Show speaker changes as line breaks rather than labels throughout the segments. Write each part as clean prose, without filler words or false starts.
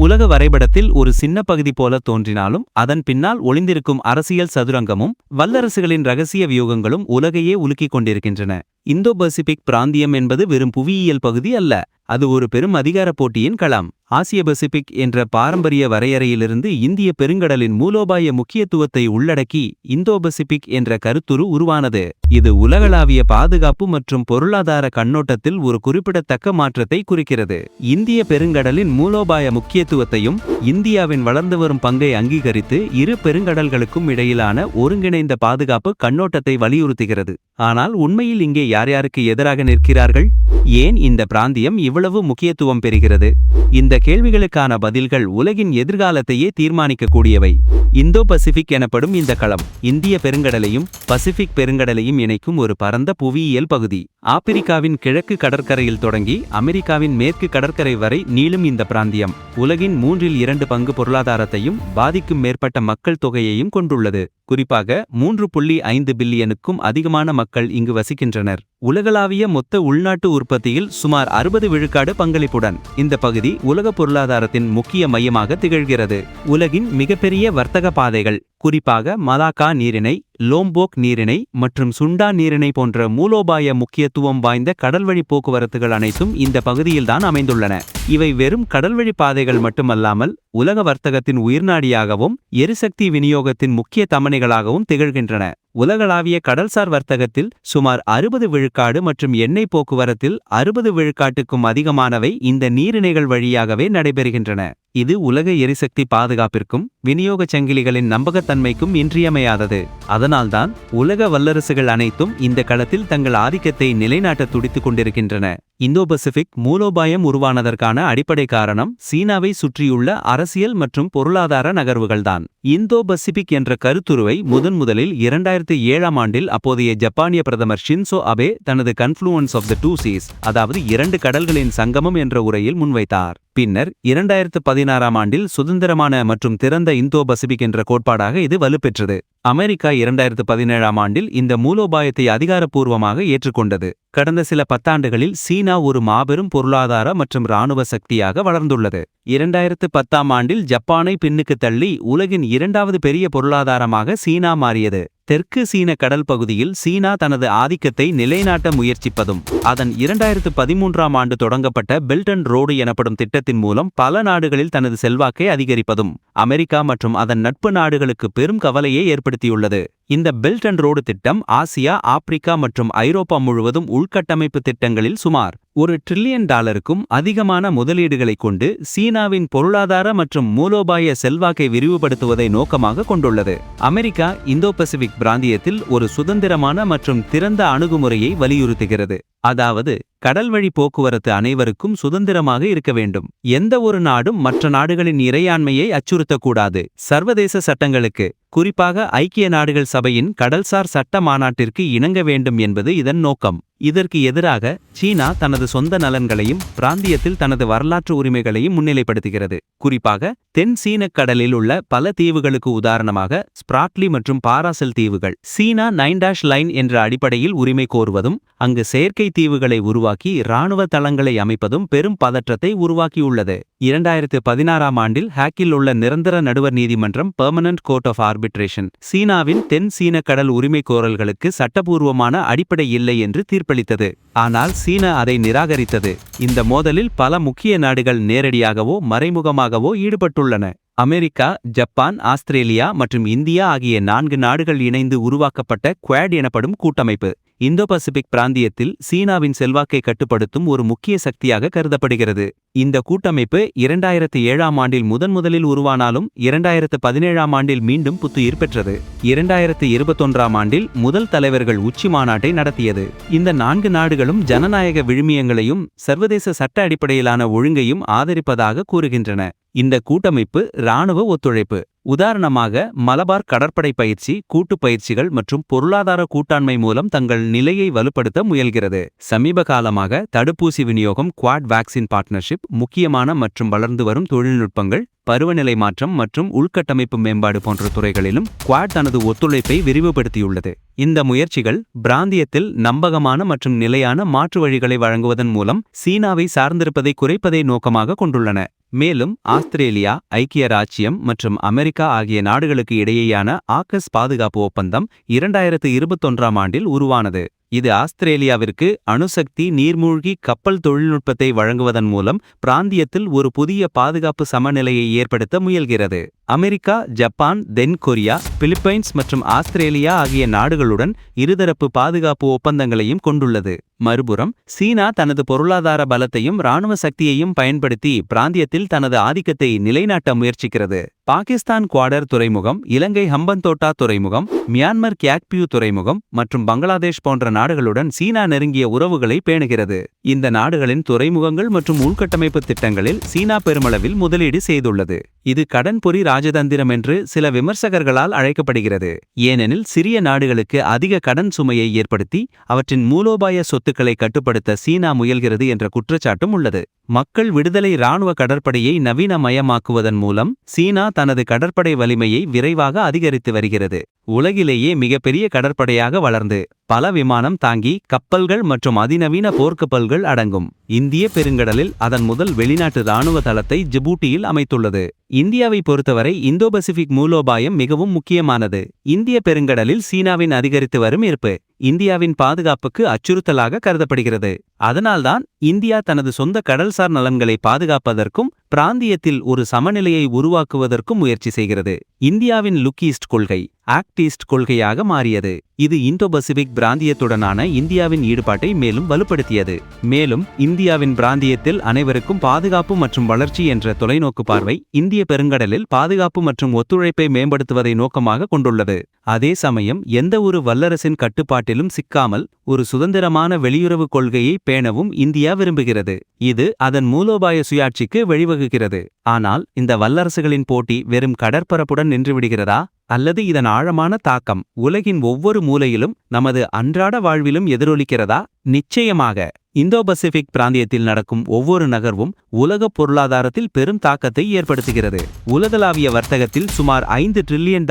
உலக வரைபடத்தில் ஒரு சின்ன பகுதி போல தோன்றினாலும் அதன் பின்னால் ஒளிந்திருக்கும் அரசியல் சதுரங்கமும் வல்லரசுகளின் ரகசிய வியூகங்களும் உலகையே உலுக்கிக் கொண்டிருக்கின்றன. இந்தோ பசிபிக் பிராந்தியம் என்பது வெறும் புவியியல் பகுதி அல்ல, அது ஒரு பெரும் அதிகார போட்டியின் களம். ஆசிய பசிபிக் என்ற பாரம்பரிய வரையறையிலிருந்து இந்திய பெருங்கடலின் மூலோபாய முக்கியத்துவத்தை உள்ளடக்கி இந்தோ பசிபிக் என்ற கருத்துரு உருவானது. இது உலகளாவிய பாதுகாப்பு மற்றும் பொருளாதார கண்ணோட்டத்தில் ஒரு குறிப்பிடத்தக்க மாற்றத்தை குறிக்கிறது. இந்திய பெருங்கடலின் மூலோபாய முக்கியத்துவத்தையும் இந்தியாவின் வளர்ந்து வரும் பங்கை அங்கீகரித்து இரு பெருங்கடல்களுக்கும் இடையிலான ஒருங்கிணைந்த பாதுகாப்பு கண்ணோட்டத்தை வலியுறுத்துகிறது. ஆனால் உண்மையில் இங்கே யார் யாருக்கு எதிராக நிற்கிறார்கள்? ஏன் இந்த பிராந்தியம் இவ்வளவு முக்கியத்துவம் பெறுகிறது? இந்த கேள்விகளுக்கான பதில்கள் உலகின் எதிர்காலத்தையே தீர்மானிக்கக்கூடியவை. இந்தோ பசிபிக் எனப்படும் இந்த களம் இந்திய பெருங்கடலையும் பசிபிக் பெருங்கடலையும் இணைக்கும் ஒரு பரந்த புவியியல் பகுதி. ஆப்பிரிக்காவின் கிழக்கு கடற்கரையில் தொடங்கி அமெரிக்காவின் மேற்கு கடற்கரை வரை நீளும் இந்த பிராந்தியம் உலகின் 2/3 பங்கு பொருளாதாரத்தையும் பாதிக்கும் மேற்பட்ட மக்கள் தொகையையும் கொண்டுள்ளது. குறிப்பாக 3.5 பில்லியனுக்கும் அதிகமான மக்கள் இங்கு வசிக்கின்றனர். உலகளாவிய மொத்த உள்நாட்டு உற்பத்தியில் சுமார் 60 விழுக்காடு பங்களிப்புடன் இந்த பகுதி உலக பொருளாதாரத்தின் முக்கிய மையமாக திகழ்கிறது. உலகின் மிகப்பெரிய வர்த்தக பாதைகள், குறிப்பாக மலாக்கா நீரிணை, லோம்போக் நீரிணை மற்றும் சுண்டா நீரிணை போன்ற மூலோபாய முக்கியத்துவம் வாய்ந்த கடல்வழி போக்குவரத்துகள் அனைத்தும் இந்த பகுதியில்தான் அமைந்துள்ளன. இவை வெறும் கடல்வழி பாதைகள் மட்டுமல்லாமல் உலக வர்த்தகத்தின் உயிர்நாடியாகவும் எரிசக்தி விநியோகத்தின் முக்கிய தமனிகளாகவும் திகழ்கின்றன. உலகளாவிய கடல்சார் வர்த்தகத்தில் சுமார் 60 விழுக்காடு மற்றும் எண்ணெய் போக்குவரத்தில் 60 விழுக்காட்டுக்கும் அதிகமானவை இந்த நீரிணைகள் வழியாகவே நடைபெறுகின்றன. இது உலக எரிசக்தி பாதுகாப்பிற்கும் விநியோகச் சங்கிலிகளின் நம்பகத்தன்மைக்கும் இன்றியமையாதது. அதனால்தான் உலக வல்லரசுகள் அனைத்தும் இந்த களத்தில் தங்கள் ஆதிக்கத்தை நிலைநாட்ட துடித்துக் கொண்டிருக்கின்றன. இந்தோ பசிபிக் மூலோபாயம் உருவானதற்கான அடிப்படை காரணம் சீனாவை சுற்றியுள்ள அரசியல் மற்றும் பொருளாதார நகர்வுகள்தான். இந்தோ பசிபிக் என்ற கருத்துருவை முதலில் 2007ஆம் ஆண்டில் அப்போதைய ஜப்பானிய பிரதமர் ஷின்சோ அபே தனது கன்ஃப்ளூவன்ஸ் ஆஃப் தி டூ சீஸ், அதாவது 2 கடல்களின் சங்கமம் என்ற உரையில் முன்வைத்தார். பின்னர் 2016ஆம் ஆண்டில் சுதந்திரமான மற்றும் திறந்த இந்தோ பசிபிக் என்ற கோட்பாடாக இது வலுப்பெற்றது. அமெரிக்கா 2017ஆம் ஆண்டில் இந்த மூலோபாயத்தை அதிகாரப்பூர்வமாக ஏற்றுக்கொண்டது. கடந்த சில பத்தாண்டுகளில் சீனா ஒரு மாபெரும் பொருளாதார மற்றும் இராணுவ சக்தியாக வளர்ந்துள்ளது. 2010ஆம் ஆண்டில் ஜப்பானை பின்னுக்கு தள்ளி உலகின் 2வது பெரிய பொருளாதாரமாக சீனா மாறியது. தெற்கு சீன கடல் பகுதியில் சீனா தனது ஆதிக்கத்தை நிலைநாட்ட முயற்சிப்பதும் அதன் 2013ஆம் ஆண்டு தொடங்கப்பட்ட பெல்ட் அண்ட் ரோடு எனப்படும் திட்டத்தின் மூலம் பல நாடுகளில் தனது செல்வாக்கை அதிகரிப்பதும் அமெரிக்கா மற்றும் அதன் நட்பு நாடுகளுக்கு பெரும் கவலையை ஏற்படுத்தியுள்ளது. இந்த பெல்ட் அண்ட் ரோடு திட்டம் ஆசியா, ஆப்பிரிக்கா மற்றும் ஐரோப்பா முழுவதும் உள்கட்டமைப்பு திட்டங்களில் சுமார் $1 டிரில்லியன் அதிகமான முதலீடுகளை கொண்டு சீனாவின் பொருளாதார மற்றும் மூலோபாய செல்வாக்கை விரிவுபடுத்துவதை நோக்கமாக கொண்டுள்ளது. அமெரிக்கா இந்தோ பசிபிக் பிராந்தியத்தில் ஒரு சுதந்திரமான மற்றும் திறந்த அணுகுமுறையை வலியுறுத்துகிறது. அதாவது கடல்வழி போக்குவரத்து அனைவருக்கும் சுதந்திரமாக இருக்க வேண்டும். எந்த ஒரு நாடும் மற்ற நாடுகளின் இறையாண்மையை அச்சுறுத்தக்கூடாது. சர்வதேச சட்டங்களுக்கு, குறிப்பாக ஐக்கிய நாடுகள் சபையின் கடல்சார் சட்ட மாநாட்டிற்கு இணங்க வேண்டும் என்பது இதன் நோக்கம். இதற்கு எதிராக சீனா தனது சொந்த நலன்களையும் பிராந்தியத்தில் தனது வரலாற்று உரிமைகளையும் முன்னிலைப்படுத்துகிறது. குறிப்பாக தென் சீனக் கடலில் உள்ள பல தீவுகளுக்கு உதாரணமாக ஸ்பிராட்லி மற்றும் பாராசெல் தீவுகள் சீனா 9 லைன் என்ற அடிப்படையில் உரிமை கோருவதும் அங்கு செயற்கை தீவுகளை உருவாக்கி இராணுவ தளங்களை அமைப்பதும் பெரும் பதற்றத்தை உருவாக்கியுள்ளது. 2016ஆம் ஆண்டில் ஹேக்கில் உள்ள நிரந்தர நடுவர் நீதிமன்றம் பெர்மனன்ட் கோர்ட் ஆஃப் ஆர்பிட்ரேஷன் சீனாவின் தென் சீன கடல் உரிமை கோரல்களுக்கு சட்டபூர்வமான அடிப்படை இல்லை என்று தீர்ப்பளித்தது. ஆனால் சீனா அதை நிராகரித்தது. இந்த மோதலில் பல முக்கிய நாடுகள் நேரடியாகவோ மறைமுகமாகவோ ஈடுபட்டுள்ளன. அமெரிக்கா, ஜப்பான், ஆஸ்திரேலியா மற்றும் இந்தியா ஆகிய 4 நாடுகள் இணைந்து உருவாக்கப்பட்ட குவாட் எனப்படும் கூட்டமைப்பு இந்தோ பசிபிக் பிராந்தியத்தில் சீனாவின் செல்வாக்கை கட்டுப்படுத்தும் ஒரு முக்கிய சக்தியாக கருதப்படுகிறது. இந்த கூட்டமைப்பு 2007ஆம் ஆண்டில் முதலில் உருவானாலும் 2017ஆம் ஆண்டில் மீண்டும் புத்துயிர் பெற்றது. 2021ஆம் ஆண்டில் முதல் தலைவர்கள் உச்சி மாநாட்டை நடத்தியது. இந்த 4 நாடுகளும் ஜனநாயக விழுமியங்களையும் சர்வதேச சட்ட அடிப்படையிலான ஒழுங்கையும் ஆதரிப்பதாக கூறுகின்றன. இந்த கூட்டமைப்பு இராணுவ ஒத்துழைப்பு, உதாரணமாக மலபார் கடற்படை பயிற்சி, கூட்டுப் பயிற்சிகள் மற்றும் பொருளாதார கூட்டாண்மை மூலம் தங்கள் நிலையை வலுப்படுத்த முயல்கிறது. சமீப காலமாக தடுப்பூசி விநியோகம், குவாட் வேக்சின் பார்ட்னர்ஷிப், முக்கியமான மற்றும் வளர்ந்து வரும் தொழில்நுட்பங்கள், பருவநிலை மாற்றம் மற்றும் உள்கட்டமைப்பு மேம்பாடு போன்ற துறைகளிலும் குவாட் தனது ஒத்துழைப்பை விரிவுபடுத்தியுள்ளது. இந்த முயற்சிகள் பிராந்தியத்தில் நம்பகமான மற்றும் நிலையான மாற்று வழிகளை வழங்குவதன் மூலம் சீனாவை சார்ந்திருப்பதை குறைப்பதை நோக்கமாக கொண்டுள்ளன. மேலும் ஆஸ்திரேலியா, ஐக்கிய ராச்சியம் மற்றும் அமெரிக்கா ஆகிய நாடுகளுக்கு இடையேயான ஆக்கஸ் பாதுகாப்பு ஒப்பந்தம் 2021ஆம் ஆண்டில் உருவானது. இது ஆஸ்திரேலியாவிற்கு அணுசக்தி, நீர்மூழ்கி கப்பல் தொழில்நுட்பத்தை வழங்குவதன் மூலம் பிராந்தியத்தில் ஒரு புதிய பாதுகாப்பு சமநிலையை ஏற்படுத்த முயல்கிறது. அமெரிக்கா, ஜப்பான், தென் கொரியா, பிலிப்பைன்ஸ் மற்றும் ஆஸ்திரேலியா ஆகிய நாடுகளுடன் இருதரப்பு பாதுகாப்பு ஒப்பந்தங்களையும் கொண்டுள்ளது. மறுபுறம் சீனா தனது பொருளாதார பலத்தையும் இராணுவ சக்தியையும் பயன்படுத்தி பிராந்தியத்தில் தனது ஆதிக்கத்தை நிலைநாட்ட முயற்சிக்கிறது. பாகிஸ்தான் குவாடர் துறைமுகம், இலங்கை ஹம்பன்தோட்டா துறைமுகம், மியான்மர் கியாக்பியூ துறைமுகம் மற்றும் பங்களாதேஷ் போன்ற நாடுகளுடன் சீனா நெருங்கிய உறவுகளை பேணுகிறது. இந்த நாடுகளின் துறைமுகங்கள் மற்றும் உள்கட்டமைப்பு திட்டங்களில் சீனா பெருமளவில் முதலீடு செய்துள்ளது. இது கடன்பொறி ராஜதந்திரம் என்று சில விமர்சகர்களால் அழைக்கப்படுகிறது. ஏனெனில் சிறிய நாடுகளுக்கு அதிக கடன் சுமையை ஏற்படுத்தி அவற்றின் மூலோபாய சொத்துக்களை கட்டுப்படுத்த சீனா முயல்கிறது என்ற குற்றச்சாட்டும் உள்ளது. மக்கள் விடுதலை இராணுவ கடற்படையை நவீனமயமாக்குவதன் மூலம் சீனா தனது கடற்படை வலிமையை விரைவாக அதிகரித்து வருகிறது. உலகிலேயே மிகப்பெரிய கடற்படையாக வளர்ந்து பல விமானம் தாங்கி கப்பல்கள் மற்றும் அதிநவீன போர்க்கப்பல்கள் அடங்கும். இந்திய பெருங்கடலில் அதன் முதல் வெளிநாட்டு இராணுவ தளத்தை ஜிபூட்டியில் அமைத்துள்ளது. இந்தியாவை பொறுத்தவரை இந்தோ பசிபிக் மூலோபாயம் மிகவும் முக்கியமானது. இந்திய பெருங்கடலில் சீனாவின் அதிகரித்து வரும் இருப்பு இந்தியாவின் பாதுகாப்புக்கு அச்சுறுத்தலாக கருதப்படுகிறது. அதனால்தான் இந்தியா தனது சொந்த கடல்சார் நலன்களை பாதுகாப்பதற்கும் பிராந்தியத்தில் ஒரு சமநிலையை உருவாக்குவதற்கும் முயற்சி செய்கிறது. இந்தியாவின் லுக் ஈஸ்ட் கொள்கை ஆக்ட் ஈஸ்ட் கொள்கையாக மாறியது. இது இந்தோ பசிபிக் பிராந்தியத்துடனான இந்தியாவின் ஈடுபாட்டை மேலும் வலுப்படுத்தியது. மேலும் இந்தியாவின் பிராந்தியத்தில் அனைவருக்கும் பாதுகாப்பு மற்றும் வளர்ச்சி என்ற தொலைநோக்கு பார்வை இந்திய பெருங்கடலில் பாதுகாப்பு மற்றும் ஒத்துழைப்பை மேம்படுத்துவதை நோக்கமாக கொண்டுள்ளது. அதே சமயம் எந்த ஒரு வல்லரசின் கட்டுப்பாட்டிலும் சிக்காமல் ஒரு சுதந்திரமான வெளியுறவு கொள்கையை பேணவும் இந்தியா விரும்புகிறது. இது அதன் மூலோபாய சுயாட்சிக்கு வழிவகுக்கிறது. ஆனால் இந்த வல்லரசுகளின் போட்டி வெறும் கடற்பரப்புடன் நின்றுவிடுகிறதா, அல்லது இதன் ஆழமான தாக்கம் உலகின் ஒவ்வொரு மூலையிலும் நமது அன்றாட வாழ்விலும் எதிரொலிக்கிறதா? நிச்சயமாக. இந்தோ பசிபிக் பிராந்தியத்தில் நடக்கும் ஒவ்வொரு நகர்வும் உலக பொருளாதாரத்தில் பெரும் தாக்கத்தை ஏற்படுத்துகிறது. உலகளாவிய வர்த்தகத்தில் சுமார் $5 டிரில்லியன்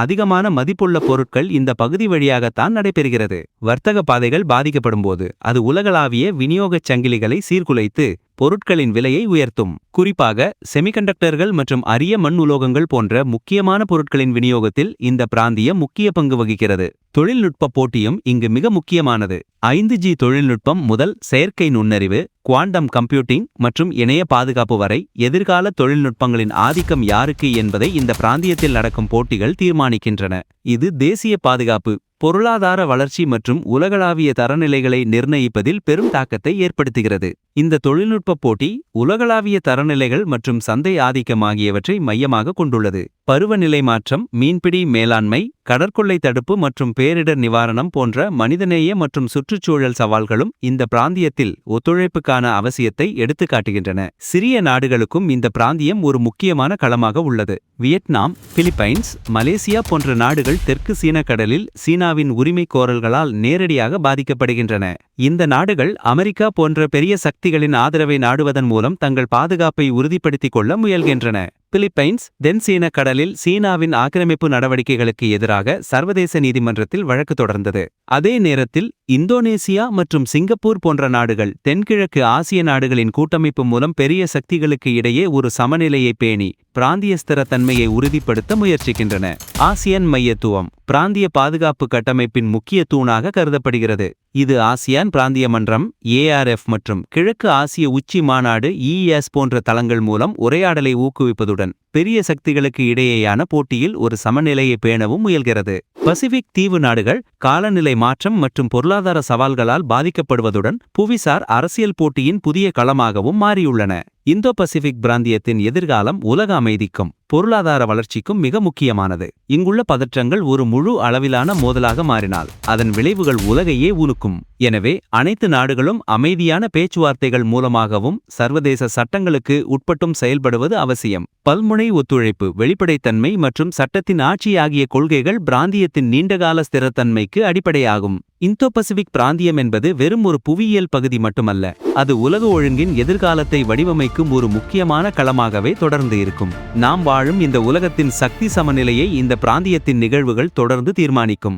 அதிகமான மதிப்புள்ள பொருட்கள் இந்த பகுதி வழியாகத்தான் நடைபெறுகிறது. வர்த்தக பாதைகள் பாதிக்கப்படும்போது அது உலகளாவிய விநியோகச் சங்கிலிகளை சீர்குலைத்து பொருட்களின் விலையை உயர்த்தும். குறிப்பாக செமிகண்டக்டர்கள் மற்றும் அரிய மண் உலோகங்கள் போன்ற முக்கியமான பொருட்களின் விநியோகத்தில் இந்த பிராந்தியம் முக்கிய பங்கு வகிக்கிறது. தொழில்நுட்ப போட்டியும் இங்கு மிக முக்கியமானது. 5G தொழில்நுட்பம் முதல் செயற்கை நுண்ணறிவு, குவாண்டம் கம்ப்யூட்டிங் மற்றும் இணைய பாதுகாப்பு வரை எதிர்கால தொழில்நுட்பங்களின் ஆதிக்கம் யாருக்கு என்பதை இந்த பிராந்தியத்தில் நடக்கும் போட்டிகள் தீர்மானிக்கின்றன. இது தேசிய பாதுகாப்பு, பொருளாதார வளர்ச்சி மற்றும் உலகளாவிய தரநிலைகளை நிர்ணயிப்பதில் பெரும் தாக்கத்தை ஏற்படுத்துகிறது. இந்த தொழில்நுட்ப போட்டி உலகளாவிய தரநிலைகள் மற்றும் சந்தை ஆதிக்கம் ஆகியவற்றை மையமாக கொண்டுள்ளது. பருவநிலை மாற்றம், மீன்பிடி மேலாண்மை, கடற்கொள்ளை தடுப்பு மற்றும் பேரிடர் நிவாரணம் போன்ற மனிதநேய மற்றும் சுற்றுச்சூழல் சவால்களும் இந்த பிராந்தியத்தில் ஒத்துழைப்புக்கான அவசியத்தை எடுத்துக்காட்டுகின்றன. சிறிய நாடுகளுக்கும் இந்த பிராந்தியம் ஒரு முக்கியமான களமாக உள்ளது. வியட்நாம், பிலிப்பைன்ஸ், மலேசியா போன்ற நாடுகள் தெற்கு சீன கடலில் சீனாவின் உரிமை கோரல்களால் நேரடியாக பாதிக்கப்படுகின்றன. இந்த நாடுகள் அமெரிக்கா போன்ற பெரிய சக்திகளின் ஆதரவை நாடுவதன் மூலம் தங்கள் பாதுகாப்பை உறுதிப்படுத்திக் கொள்ள முயல்கின்றன. பிலிப்பைன்ஸ் தென் சீன கடலில் சீனாவின் ஆக்கிரமிப்பு நடவடிக்கைகளுக்கு எதிராக சர்வதேச நீதிமன்றத்தில் வழக்கு தொடர்ந்தது. அதே நேரத்தில் இந்தோனேசியா மற்றும் சிங்கப்பூர் போன்ற நாடுகள் தென்கிழக்கு ஆசிய நாடுகளின் கூட்டமைப்பு மூலம் பெரிய சக்திகளுக்கு இடையே ஒரு சமநிலையை பேணி பிராந்திய ஸ்திரத்தன்மையை உறுதிப்படுத்த முயற்சிக்கின்றன. ஆசியான் மையத்துவம் பிராந்திய பாதுகாப்பு கட்டமைப்பின் முக்கிய தூணாக கருதப்படுகிறது. இது ஆசியான் பிராந்திய மன்றம், ARF மற்றும் கிழக்கு ஆசிய உச்சி மாநாடு EES போன்ற தளங்கள் மூலம் உரையாடலை ஊக்குவிப்பதுடன் பெரிய சக்திகளுக்கு இடையேயான போட்டியில் ஒரு சமநிலையை பேணவும் முயல்கிறது. பசிபிக் தீவு நாடுகள் காலநிலை மாற்றம் மற்றும் பொருளாதார சவால்களால் பாதிக்கப்படுவதுடன் புவிசார் அரசியல் போட்டியின் புதிய களமாகவும் மாறியுள்ளன. இந்தோ பசிபிக் பிராந்தியத்தின் எதிர்காலம் உலக அமைதிக்கும் பொருளாதார வளர்ச்சிக்கும் மிக முக்கியமானது. இங்குள்ள பதற்றங்கள் ஒரு முழு அளவிலான மோதலாக மாறினால் அதன் விளைவுகள் உலகையே உலுக்கும். எனவே அனைத்து நாடுகளும் அமைதியான பேச்சுவார்த்தைகள் மூலமாகவும் சர்வதேச சட்டங்களுக்கு உட்பட்டும் செயல்படுவது அவசியம். பல்முனை ஒத்துழைப்பு, வெளிப்படைத்தன்மை மற்றும் சட்டத்தின் ஆட்சி ஆகிய கொள்கைகள் பிராந்தியத்தில் பிராந்தியத்தின் நீண்டகால ஸ்திரத்தன்மைக்கு அடிப்படையாகும். இந்தோ பசிபிக் பிராந்தியம் என்பது வெறும் ஒரு புவியியல் பகுதி மட்டுமல்ல, அது உலக ஒழுங்கின் எதிர்காலத்தை வடிவமைக்கும் ஒரு முக்கியமான களமாகவே தொடர்ந்து இருக்கும். நாம் வாழும் இந்த உலகத்தின் சக்தி சமநிலையை இந்த பிராந்தியத்தின் நிகழ்வுகள் தொடர்ந்து தீர்மானிக்கும்.